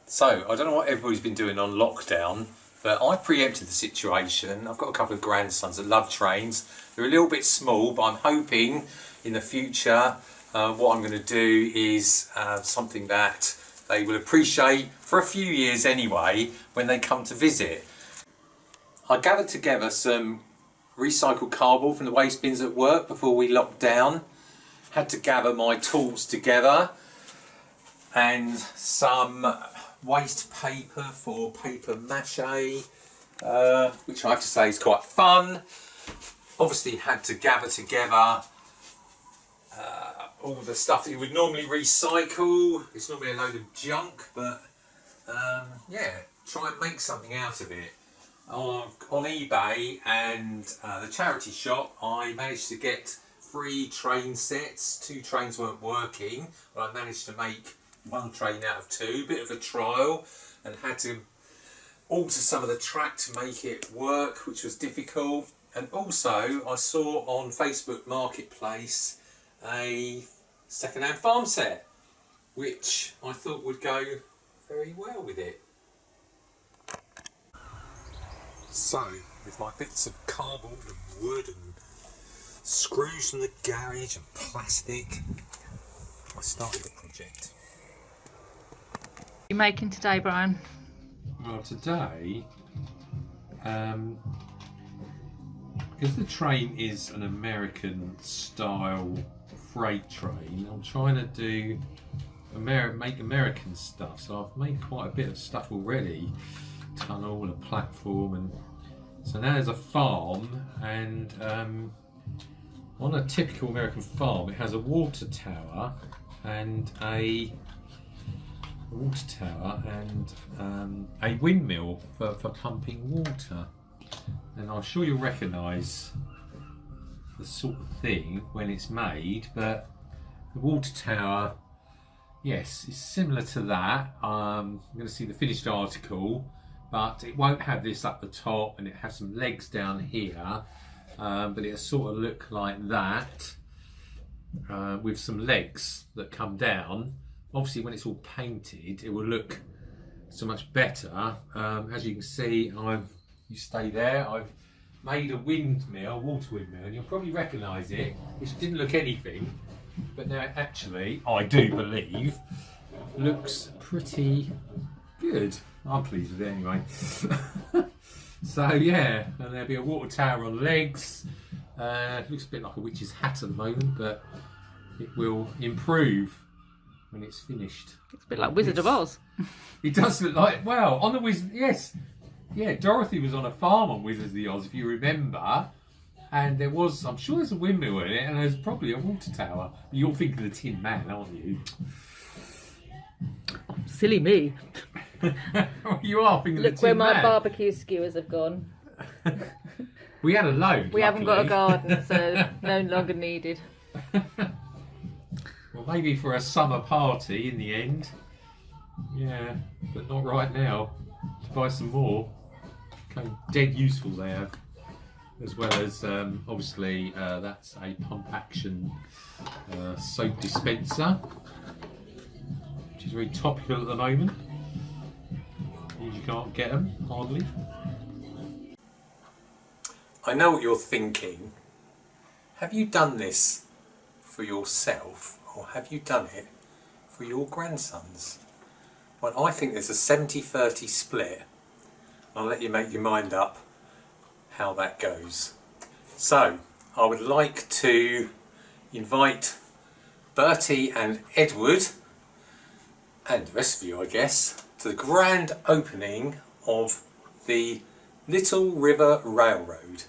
So, I don't know what everybody's been doing on lockdown, but I preempted the situation. I've got a couple of grandsons that love trains. They're a little bit small, but I'm hoping in the future what I'm going to do is something that they will appreciate for a few years anyway when they come to visit. I gathered together some recycled cardboard from the waste bins at work before we locked down. Had to gather my tools together and some waste paper for paper mache, which I have to say is quite fun. Obviously had to gather together all the stuff that you would normally recycle. It's normally a load of junk, but yeah, try and make something out of it. On eBay and the charity shop, I managed to get 3 train sets. 2 trains weren't working, but I managed to make 1 train out of 2. Bit of a trial, and had to alter some of the track to make it work, which was difficult. And also I saw on Facebook Marketplace a second-hand farm set, which I thought would go very well with it. So, with my bits of cardboard and wood and screws from the garage and plastic, I started the project. What are you making today, Brian? Well, today, because the train is an American style freight train, I'm trying to do make American stuff. So I've made quite a bit of stuff already, tunnel and a platform, and so now there's a farm, and on a typical American farm it has a water tower and a windmill for pumping water. And I'm sure you'll recognise the sort of thing when it's made, but the water tower, yes, it's similar to that. I'm going to see the finished article, but it won't have this up the top, and it has some legs down here, but it'll sort of look like that, with some legs that come down. Obviously when it's all painted it will look so much better. As you can see, you stay there, I've made a windmill, water windmill, and you'll probably recognise it. It didn't look anything, but now actually, I do believe, looks pretty good. I'm pleased with it anyway. So yeah, and there'll be a water tower on legs. Looks a bit like a witch's hat at the moment, but it will improve when it's finished. It's a bit like Wizard of Oz. It does look like, well, on the Wizard, yes. Yeah, Dorothy was on a farm on Wizard of the Oz, if you remember. And there was, I'm sure there's a windmill in it, and there's probably a water tower. You're thinking of the Tin Man, aren't you? Oh, silly me. You are thinking Look of the Tin where Man. my barbecue skewers have gone. We had a load. We haven't got a luckily. garden, so no longer needed. Well, maybe for a summer party in the end. Yeah, but not right now. To buy some more. Okay, dead useful they have. As well as, obviously, that's a pump action soap dispenser, which is very topical at the moment. You can't get them, hardly. I know what you're thinking. Have you done this for yourself, or have you done it for your grandsons? Well, I think there's a 70-30 split. I'll let you make your mind up how that goes. So, I would like to invite Bertie and Edward, and the rest of you I guess, to the grand opening of the Little River Railroad.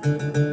it.